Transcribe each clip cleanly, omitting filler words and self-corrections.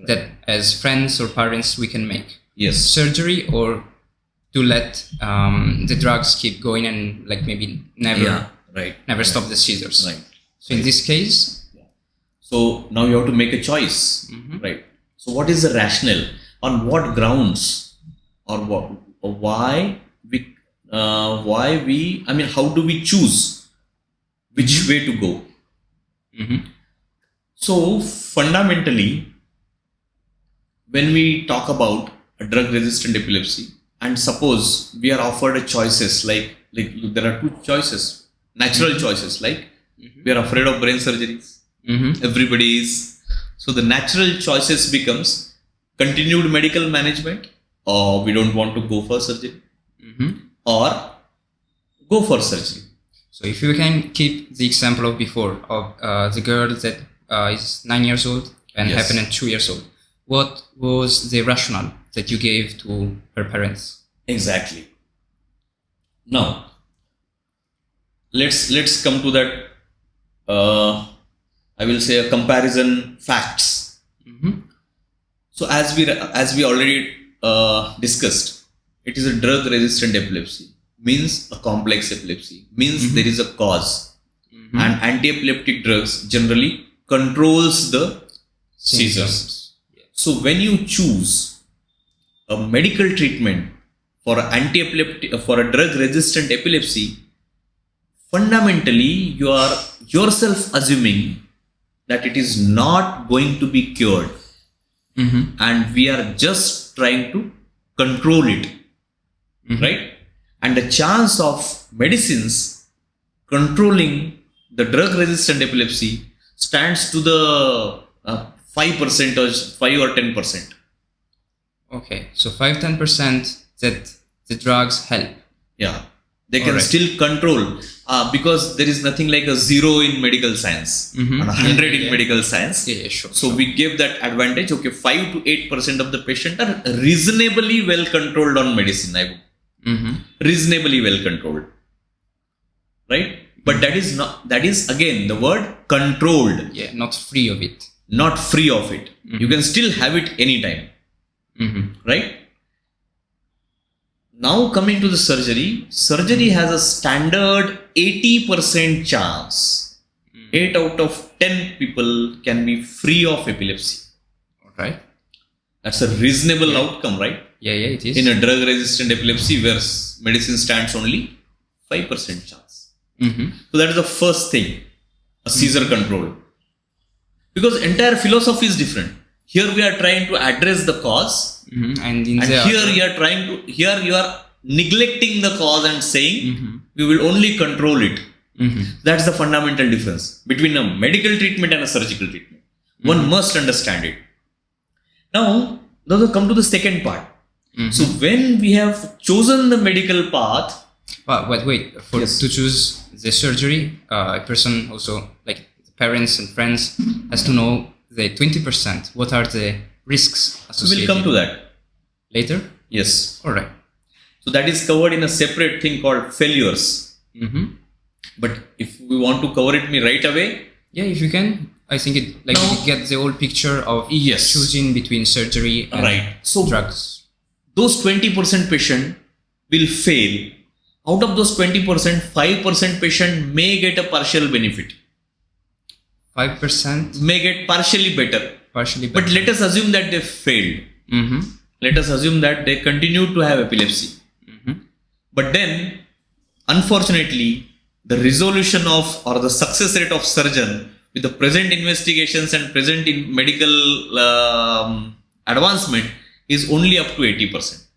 that as friends or parents we can make. Yes. Surgery or to let the drugs keep going and like maybe never stop the seizures. Right. So in this case, so now you have to make a choice, right? So what is the rationale? On what grounds, or what, or why we? I mean, how do we choose which way to go? So fundamentally, when we talk about a drug-resistant epilepsy, and suppose we are offered a choices like there are two choices, natural choices, like we are afraid of brain surgeries. Everybody is. So the natural choices becomes continued medical management, or we don't want to go for surgery, or go for surgery. So if you can keep the example of before of the girl that is 9 years old and happened at 2 years old, what was the rationale that you gave to her parents? Exactly. Now, let's come to that. I will say a comparison facts. So as we already discussed, it is a drug-resistant epilepsy. Means a complex epilepsy. Means there is a cause, and anti-epileptic drugs generally controls the seizures. So when you choose a medical treatment for a drug-resistant epilepsy, fundamentally you are yourself assuming that it is not going to be cured, and we are just trying to control it, right? And the chance of medicines controlling the drug-resistant epilepsy stands to the 5% or 5 or 10%. Okay, so 5-10% that the drugs help. Yeah, they can still control because there is nothing like a 0 in medical science and 100 in medical science. So we give that advantage. Okay, 5 to 8% of the patient are reasonably well controlled on medicine. I would. Reasonably well controlled, right? But that is again the word controlled. Yeah, not free of it. Not free of it. You can still have it anytime, right? Now coming to the surgery has a standard 80% chance. 8 out of 10 people can be free of epilepsy. Right. That's a reasonable outcome, right? Yeah, it is. In a drug-resistant epilepsy where medicine stands only 5% chance. So that is the first thing, a seizure control. Because entire philosophy is different. Here we are trying to address the cause, and here you are neglecting the cause and saying we will only control it. That's the fundamental difference between a medical treatment and a surgical treatment. One must understand it. Now we come to the second part. So when we have chosen the medical path, to choose the surgery, a person also like parents and friends has to know the 20%. What are the risks associated? We'll come to that later. Yes. All right. So that is covered in a separate thing called failures. But if we want to cover it right away, if you can. I think you get the whole picture of choosing between surgery and drugs. Those 20% patient will fail. Out of those 20%, 5% patient may get a partial benefit. 5% may get partially better. But let us assume that they failed. Let us assume that they continue to have epilepsy. But then, unfortunately, the resolution of or the success rate of surgeon with the present investigations and present in medical advancement is only up to 80%.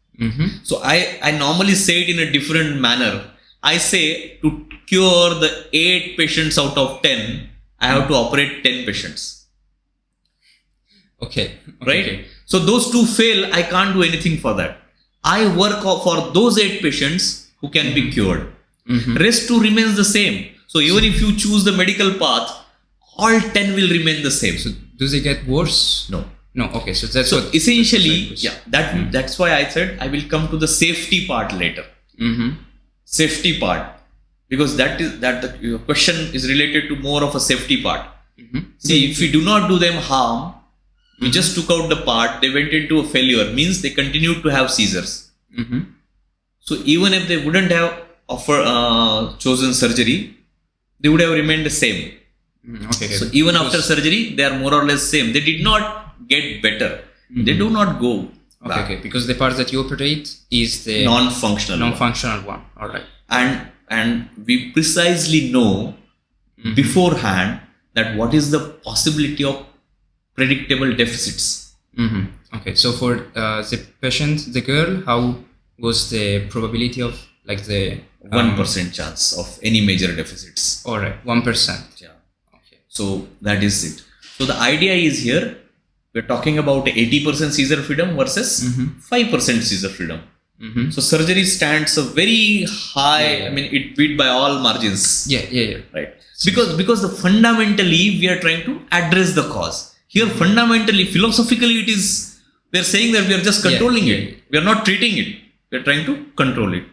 So I normally say it in a different manner. I say to cure the 8 patients out of 10, I have to operate 10 patients. Okay. Right? So those 2 fail, I can't do anything for that. I work for those 8 patients who can be cured. Rest 2 remains the same. So even if you choose the medical path, all 10 will remain the same. So do they get worse? No. Okay. So that's essentially, that's why I said I will come to the safety part later. Safety part, because your question is related to more of a safety part. See, if we do not do them harm, We just took out the part, they went into a failure, means they continued to have seizures. So even if they wouldn't have chosen surgery, they would have remained the same. Okay. So even after surgery, they are more or less same. They did not get better. They do not go back. Okay. Because the part that you operate is the non-functional one. All right. And we precisely know beforehand that what is the possibility of predictable deficits. Okay. So for the patient, the girl, how was the probability of like the 1% chance of any major deficits? All right, 1%. Yeah. Okay. So that is it. So the idea is here, we're talking about 80% seizure freedom versus 5% seizure freedom. So surgery stands a very high. I mean, it beat by all margins. Yeah. Right. Because the fundamentally we are trying to address the cause. Here, fundamentally, philosophically, it is we are saying that we are just controlling it. We are not treating it. We are trying to control it.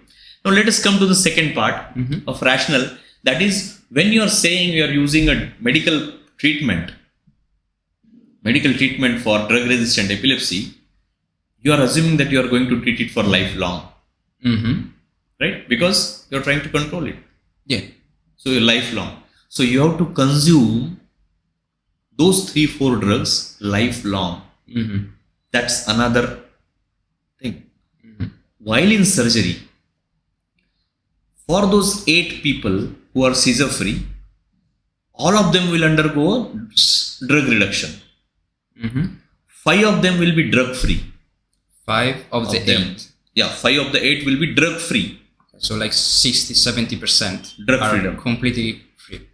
Now let us come to the second part of rationale. That is, when you are saying you are using a medical treatment for drug-resistant epilepsy, you are assuming that you are going to treat it for lifelong, right? Because you are trying to control it. Yeah. So you're lifelong. So you have to consume those 3-4 drugs lifelong. That's another thing. While in surgery, for those 8 people who are seizure free, all of them will undergo drug reduction. 5 of them will be drug free. 5 of the 8. Yeah, 5 of the 8 will be drug free. So like 60-70% drug are freedom. Completely free.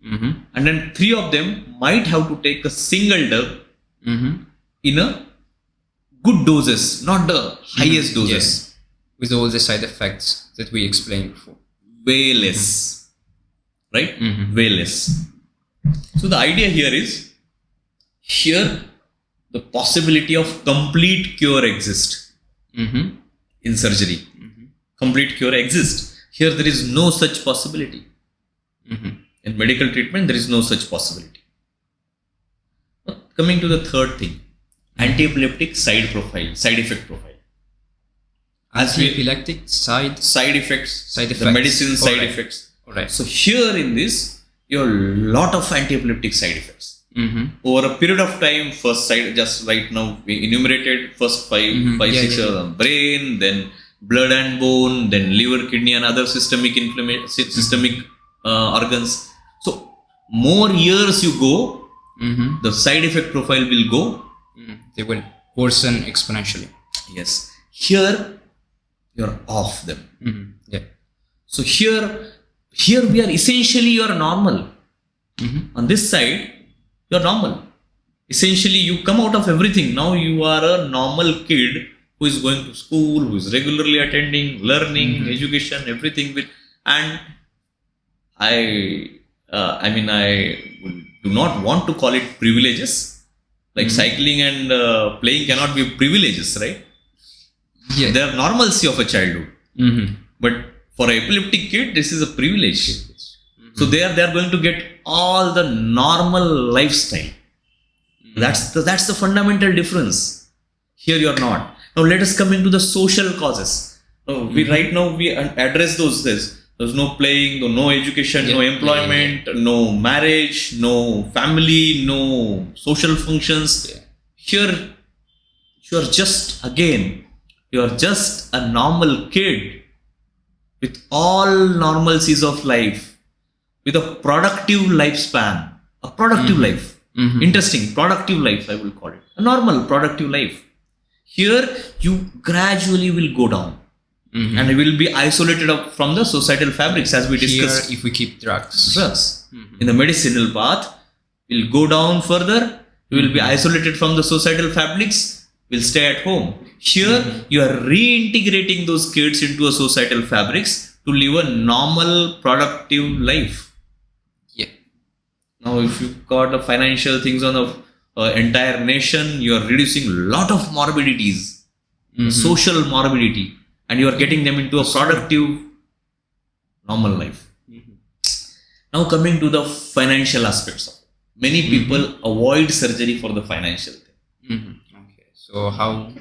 And then 3 of them might have to take a single drug in a good doses, not the highest doses. Yeah. With all the side effects that we explained before. Way less. Right? Way less. So the idea here is, here the possibility of complete cure exists in surgery. Complete cure exists. Here there is no such possibility. In medical treatment, there is no such possibility. Coming to the third thing, anti-epileptic side effect profile. Anti-epileptic side effects. The medicine side effects. All right. So here in this, you have a lot of anti-epileptic side effects. Over a period of time, first side, just right now we enumerated first 6 of them. Brain, then blood and bone, then liver, kidney and other systemic organs. So more years you go, the side effect profile will go. They will worsen exponentially. Yes. Here you're off them. Yeah. So here we are essentially you are normal. On this side, you're normal. Essentially, you come out of everything. Now you are a normal kid who is going to school, who is regularly attending, learning, education, everything. And I do not want to call it privileges. Like cycling and playing cannot be privileges, right? Yeah. They are normalcy of a childhood. But for an epileptic kid, this is a privilege. So they are going to get all the normal lifestyle. That's the fundamental difference. Here you are not. Now let us come into the social causes. Right now we address those. There's no playing, no education, no employment, no marriage, no family, no social functions. Here you are just a normal kid with all normalcies of life, with a productive lifespan, a productive life. Interesting, productive life I will call it. A normal productive life. Here you gradually will go down and will be isolated from the societal fabrics as we discussed. Here, if we keep drugs. In the medicinal path, we'll go down further, we will be isolated from the societal fabrics, we'll stay at home. Here you are reintegrating those kids into a societal fabrics to live a normal productive life. Now, if you got the financial things on the entire nation, you are reducing a lot of morbidities, social morbidity, and you are getting them into a productive, normal life. Now, coming to the financial aspects of it. Many people avoid surgery for the financial thing. Okay. So how?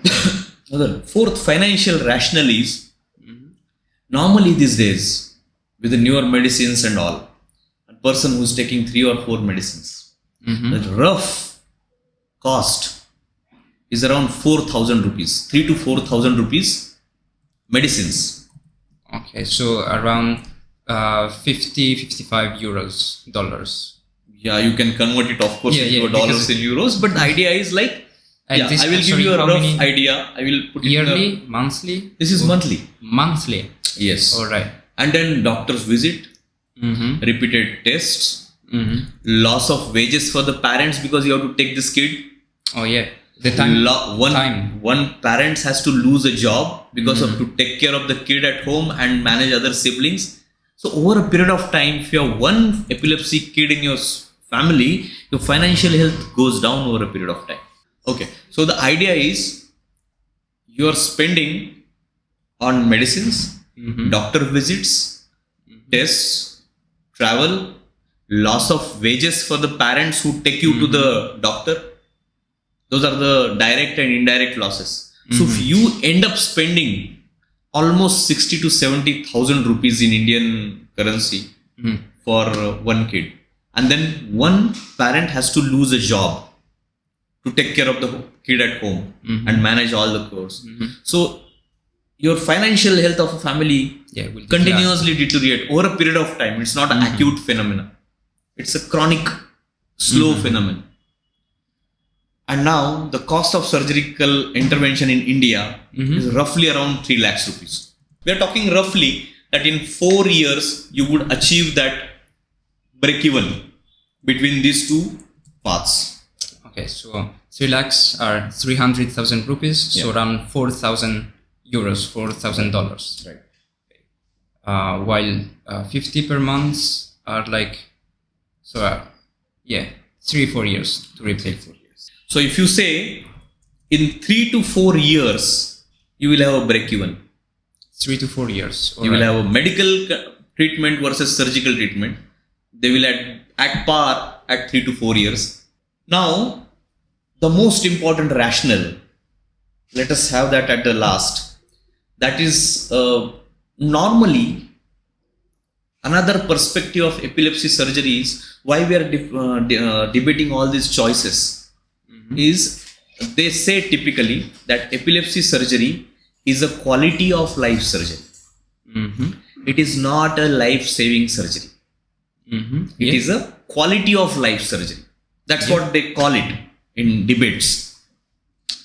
The fourth financial rationale is normally these days with the newer medicines and all, a person who's taking 3 or 4 medicines, the rough cost is around 4,000 rupees, 3 to 4,000 rupees medicines. Okay. So around 55 euros, dollars. Yeah, you can convert it, of course, into dollars in euros, but the idea is like, I will give you a rough idea. I will put yearly, monthly. This is monthly. Monthly. Yes. All right. And then doctor's visit, repeated tests, loss of wages for the parents because you have to take this kid. Oh yeah, the time. One parent has to lose a job because of to take care of the kid at home and manage other siblings. So over a period of time, if you have one epilepsy kid in your family, your financial health goes down over a period of time. Okay, so the idea is you are spending on medicines, doctor visits, tests, travel, loss of wages for the parents who take you to the doctor. Those are the direct and indirect losses. So if you end up spending almost 60 to 70,000 rupees in Indian currency for one kid, and then one parent has to lose a job to take care of the kid at home and manage all the chores. So your financial health of a family will continuously deteriorate over a period of time. It's not an acute phenomenon. It's a chronic, slow phenomenon. And now the cost of surgical intervention in India is roughly around 3 lakhs rupees. We are talking roughly that in 4 years you would achieve that break even between these two paths. Okay, so 3 lakhs are 300,000 rupees, so around 4,000 euros, $4,000. Right. While 50 per month are like, 3-4 years to repay. 4 years. So if you say in 3 to 4 years, you will have a break even. 3 to 4 years. You will have a medical treatment versus surgical treatment. They will at par at 3 to 4 years. Now, the most important rationale, let us have that at the last. That is normally another perspective of epilepsy surgery is why we are debating all these choices. Is they say typically that epilepsy surgery is a quality of life surgery. It is not a life-saving surgery. It is a quality of life surgery. That's what they call it in debates.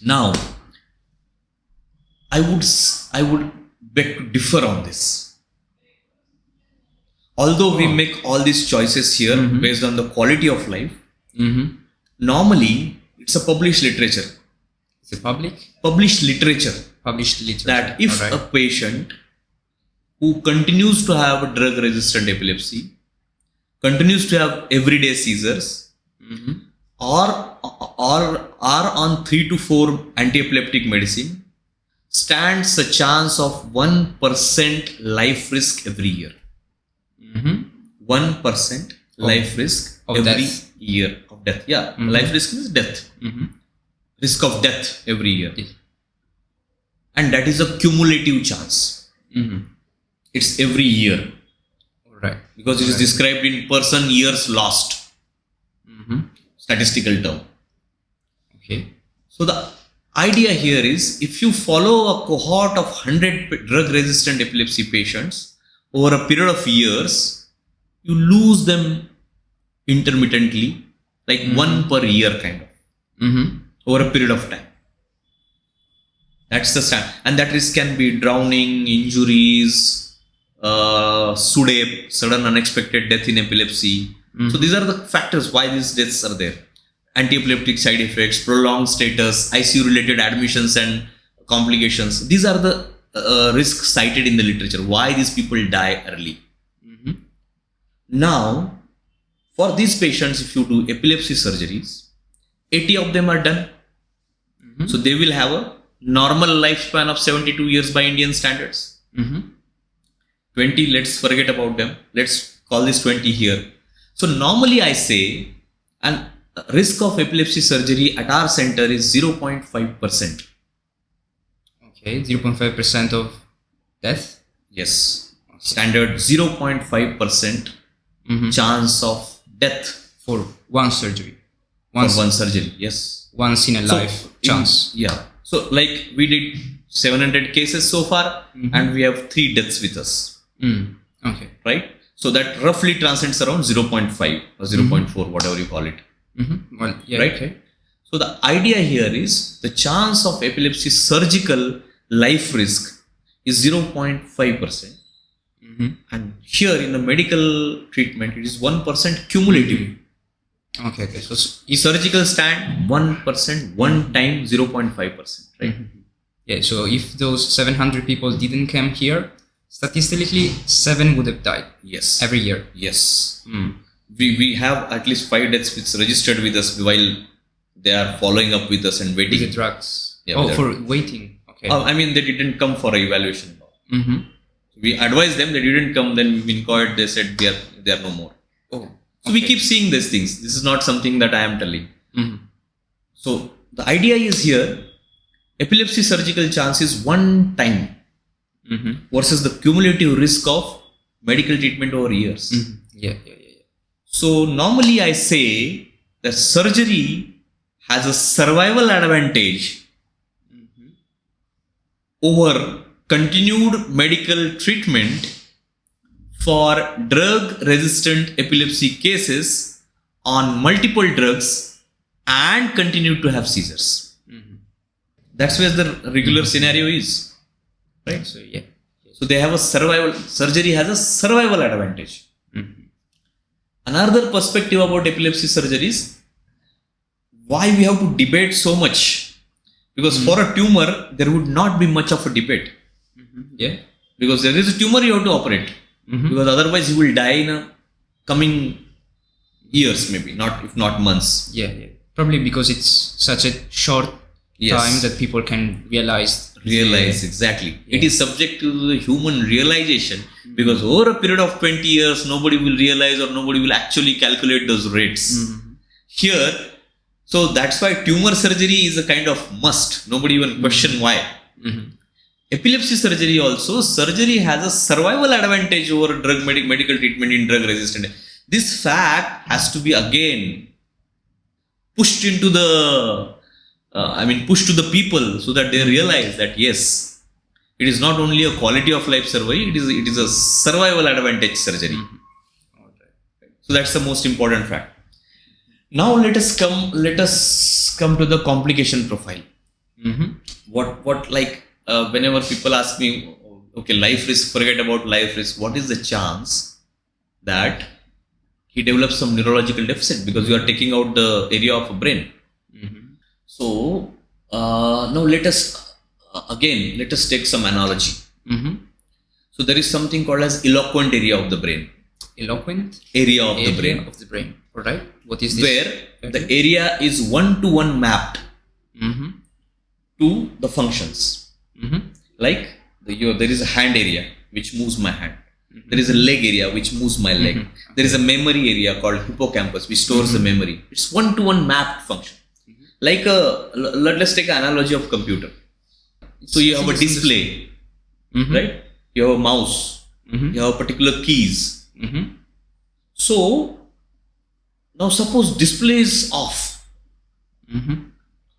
Now, I would beg to differ on this. Although we make all these choices here based on the quality of life, normally it's a published literature. It's a published literature. That if a patient who continues to have a drug-resistant epilepsy, continues to have everyday seizures, or are on 3 to 4 anti-epileptic medicine, stands a chance of 1% life risk every year. 1% life risk every year of death. Yeah, life risk is death. Risk of death every year. And that is a cumulative chance. It's every year. Right. Because it is described in person years lost. Statistical term. Okay. So the idea here is if you follow a cohort of 100 drug-resistant epilepsy patients over a period of years, you lose them intermittently, like one per year kind of, over a period of time. That's the standard. And that risk can be drowning, injuries, SUDEP, sudden unexpected death in epilepsy. So these are the factors why these deaths are there. Anti-epileptic side effects, prolonged status, ICU-related admissions and complications. These are the risks cited in the literature. Why these people die early. Now, for these patients, if you do epilepsy surgeries, 80 of them are done. So they will have a normal lifespan of 72 years by Indian standards. 20, let's forget about them. Let's call this 20 here. So normally I say, and risk of epilepsy surgery at our center is 0.5%. Okay, 0.5% of death? Yes. Standard 0.5% chance of death For one surgery. for one surgery. Yes. Once in a life chance. Yeah. So like we did 700 cases so far and we have 3 deaths with us. Okay. Right? So that roughly translates around 0.5 or 0.4, whatever you call it. Well, yeah, Right? okay. So the idea here is the chance of epilepsy surgical life risk is 0.5%. And here in the medical treatment, it is 1% cumulative. Okay, okay. So If surgical stand 1%, one time 0.5%. Right? yeah, so if those 700 people didn't come here, statistically 7 would have died Yes. every year. Yes. We have at least 5 deaths which registered with us while they are following up with us and With the waiting. drugs. Yeah, oh, with for waiting. Okay. I mean, they didn't come for evaluation. We advised them, they didn't come, then we inquired, they said they are no more. Oh. So we keep seeing these things. This is not something that I am telling. So the idea is here, epilepsy surgical chance is one time versus the cumulative risk of medical treatment over years. Yeah. So normally I say that surgery has a survival advantage over continued medical treatment for drug resistant epilepsy cases on multiple drugs and continue to have seizures. That's where the regular scenario is. Right? So yeah. So they have a surgery has a survival advantage. Another perspective about epilepsy surgeries, why we have to debate so much? Because for a tumor, there would not be much of a debate. Yeah. Because there is a tumor, you have to operate. Because otherwise you will die in a coming years, maybe, if not months. Yeah. Probably because it's such a short time that people can realize. Exactly. It is subject to the human realization because over a period of 20 years, nobody will realize or nobody will actually calculate those rates. Here, so that's why tumor surgery is a kind of must. Nobody even question why. Epilepsy surgery also, surgery has a survival advantage over medical treatment in drug resistant. This fact has to be again pushed into the pushed to the people so that they realize that yes, it is not only a quality of life surgery, it is a survival advantage surgery. So that's the most important fact. Now let us come to the complication profile. What whenever people ask me, okay, life risk, forget about life risk, what is the chance that he develops some neurological deficit because you are taking out the area of a brain? So now let us take some analogy. So there is something called as eloquent area of the brain. Eloquent area of the brain. All right. What is this? Where the area is one-to-one mapped to the functions. Like there is a hand area which moves my hand. There is a leg area which moves my leg. There is a memory area called hippocampus which stores the memory. It's one-to-one mapped function. Like let's take an analogy of computer. So you have a display, right? You have a mouse. You have particular keys. So now suppose display is off.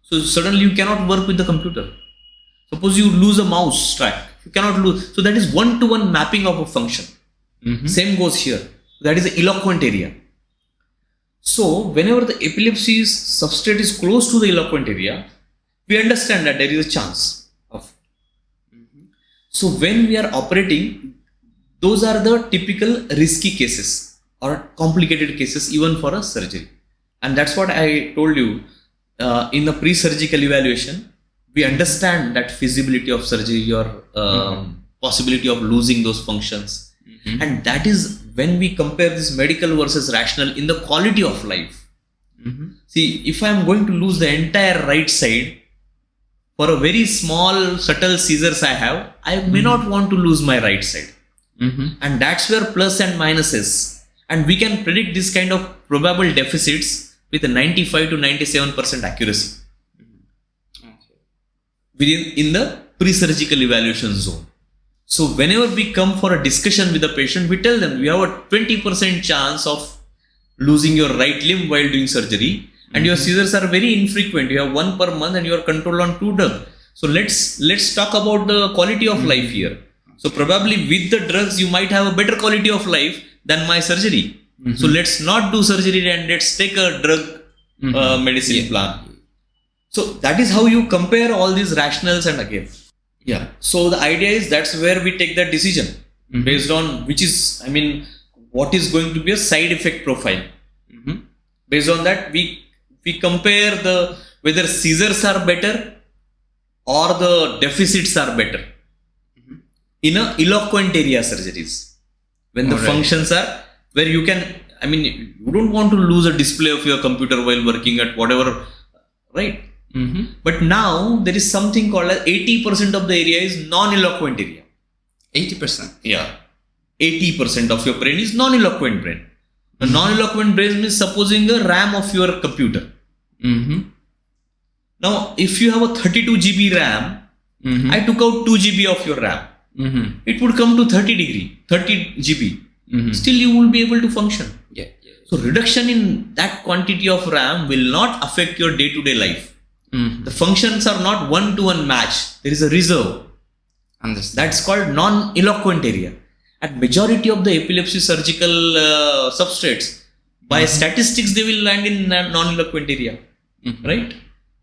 So suddenly you cannot work with the computer. Suppose you lose a mouse track. You cannot lose. So that is one-to-one mapping of a function. Same goes here. That is the eloquent area. So whenever the epilepsy substrate is close to the eloquent area, we understand that there is a chance of. So when we are operating, those are the typical risky cases or complicated cases even for a surgery. And that's what I told you in the pre-surgical evaluation. We understand that feasibility of surgery or possibility of losing those functions. And that is when we compare this medical versus rational in the quality of life. See, if I am going to lose the entire right side for a very small subtle seizures I have, I may not want to lose my right side. And that's where plus and minus is. And we can predict this kind of probable deficits with a 95 to 97% accuracy in the pre-surgical evaluation zone. So whenever we come for a discussion with the patient, we tell them we have a 20% chance of losing your right limb while doing surgery, and your seizures are very infrequent. You have one per month and you are controlled on 2 drugs. So let's talk about the quality of life here. So probably with the drugs you might have a better quality of life than my surgery. So let's not do surgery and let's take a drug medicine plan. So that is how you compare all these rationales and again. Yeah. So the idea is that's where we take that decision based on what is going to be a side effect profile. Based on that, we compare whether seizures are better or the deficits are better in a eloquent area surgeries. When the functions are where you can, you don't want to lose a display of your computer while working at whatever, right? But now there is something called as 80% of the area is non-eloquent area. 80%? Yeah. 80% of your brain is non-eloquent brain. The non-eloquent brain means supposing a RAM of your computer. Now, if you have a 32 GB RAM, I took out 2 GB of your RAM. It would come to 30 GB. Still, you will be able to function. So, reduction in that quantity of RAM will not affect your day-to-day life. The functions are not one-to-one match. There is a reserve. Understand. That's called non-eloquent area. At majority of the epilepsy surgical substrates, by statistics, they will land in non-eloquent area, right?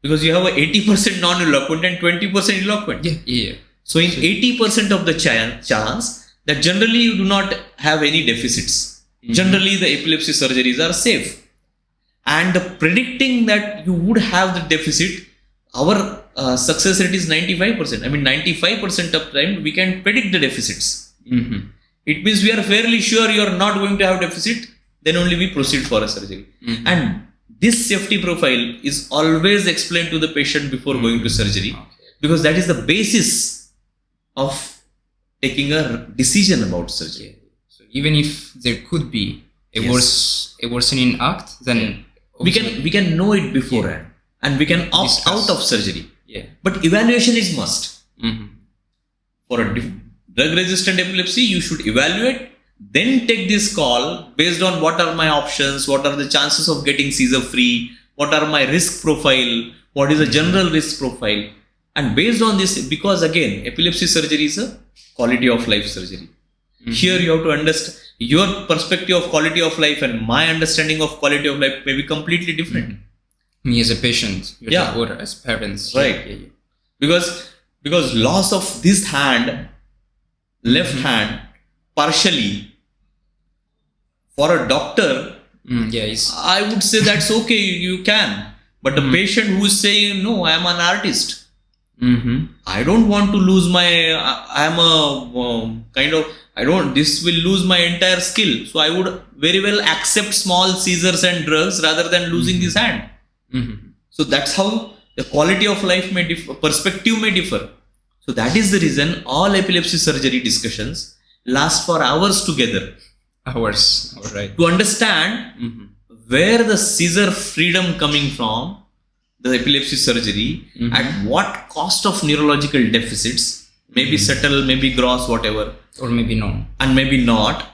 Because you have a 80% non-eloquent and 20% eloquent. So in 80% of the chance that generally you do not have any deficits. Generally, the epilepsy surgeries are safe. And predicting that you would have the deficit, our success rate is 95%. 95% of time we can predict the deficits. It means we are fairly sure you are not going to have deficit, then only we proceed for a surgery. And this safety profile is always explained to the patient before going to surgery, because that is the basis of taking a decision about surgery. So even if there could be a worsening act, then we can know it beforehand and we can opt out of surgery. But evaluation is must. For a drug-resistant epilepsy, you should evaluate, then take this call based on what are my options, what are the chances of getting seizure-free, what are my risk profile, what is the general risk profile. And based on this, because again, epilepsy surgery is a quality of life surgery. Here you have to understand your perspective of quality of life and my understanding of quality of life may be completely different. Me as a patient, or as parents. Right. Because loss of this hand, left hand, partially, for a doctor, I would say that's okay, you can. But the patient who is saying, no, I am an artist. I don't want to lose this will lose my entire skill. So I would very well accept small seizures and drugs rather than losing this hand. So that's how the quality of life may differ, perspective may differ. So that is the reason all epilepsy surgery discussions last for hours together. Hours, all right. To understand where the seizure freedom coming from, the epilepsy surgery, at what cost of neurological deficits, maybe subtle, maybe gross, whatever. Or maybe no. And maybe not.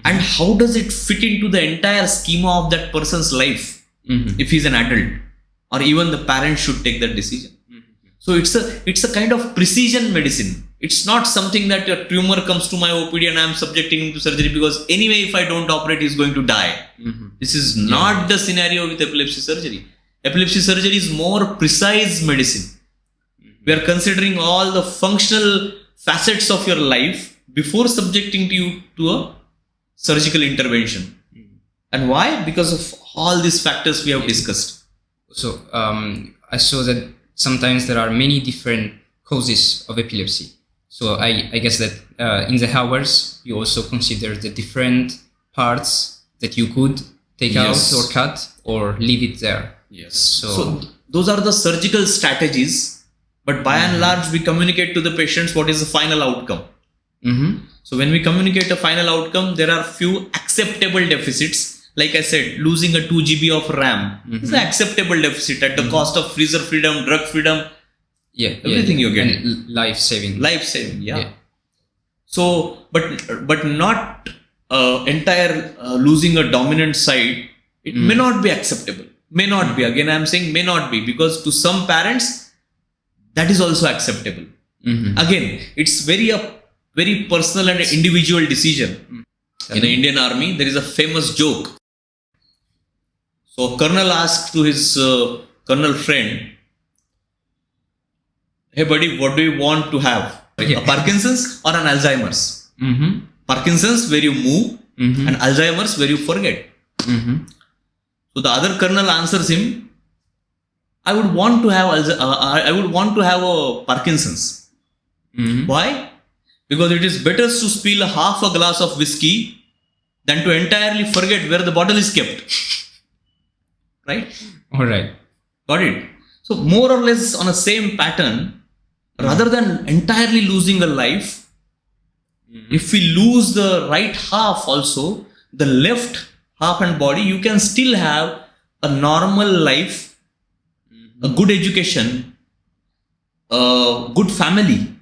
And how does it fit into the entire schema of that person's life if he's an adult? Or even the parents should take that decision. So it's a kind of precision medicine. It's not something that a tumor comes to my OPD and I'm subjecting him to surgery because anyway if I don't operate he's going to die. This is not the scenario with epilepsy surgery. Epilepsy surgery is more precise medicine. We are considering all the functional facets of your life before subjecting you to a surgical intervention. And why? Because of all these factors we have discussed. So I saw that sometimes there are many different causes of epilepsy. So I guess that in the hours you also consider the different parts that you could take out or cut or leave it there. Yes. So those are the surgical strategies, but by and large we communicate to the patients what is the final outcome. So when we communicate a final outcome, there are few acceptable deficits like I said, losing a 2 GB of RAM is an acceptable deficit at the cost of freezer freedom, drug freedom, everything you get. And life saving. Life saving, yeah. So, but not entire losing a dominant side. It may not be acceptable. May not be. Again, I am saying may not be, because to some parents that is also acceptable. Again, it's very personal and individual decision. In the Indian Army, there is a famous joke. So, Colonel asked to his Colonel friend, "Hey buddy, what do you want to have? A Parkinson's or an Alzheimer's?" Parkinson's, where you move, and Alzheimer's, where you forget. So the other colonel answers him, I would want to have a Parkinson's. Why? Because it is better to spill half a glass of whiskey than to entirely forget where the bottle is kept. Right? All right. Got it? So more or less on a same pattern, rather than entirely losing a life, if we lose the right half also, the left half and body, you can still have a normal life, a good education, a good family.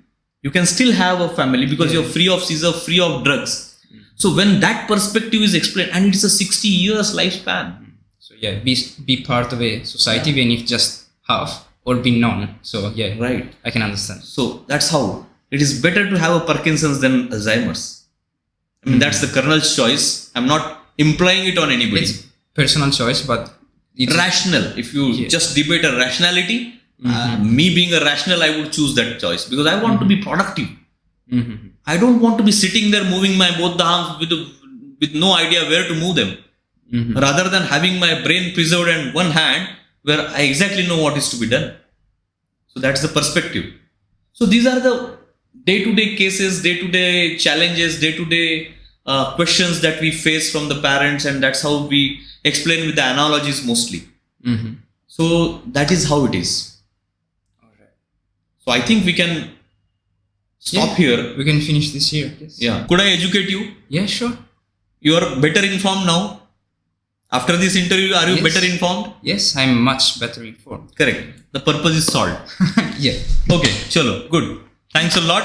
You can still have a family because you're free of seizure, free of drugs. So when that perspective is explained, and it's a 60 years lifespan. So be part of a society, even if just half, or be none. So right. I can understand. So that's how it is better to have a Parkinson's than Alzheimer's. I mean, that's the colonel's choice. I'm not implying it on anybody. It's personal choice, but it's rational. If you just debate a rationality, me being a rational, I would choose that choice because I want to be productive. I don't want to be sitting there moving my both the arms with no idea where to move them. Rather than having my brain preserved in one hand where I exactly know what is to be done. So that's the perspective. So these are the day-to-day cases, day-to-day challenges, day-to-day questions that we face from the parents, and that's how we explain with the analogies mostly. So that is how it is. All right. So I think we can stop here. We can finish this here. Yes. Yeah. Could I educate you? Yeah, sure. You are better informed now. After this interview, are you better informed? Yes, I'm much better informed. Correct. The purpose is solved. Yeah. Okay. Chalo. Good. Thanks a lot.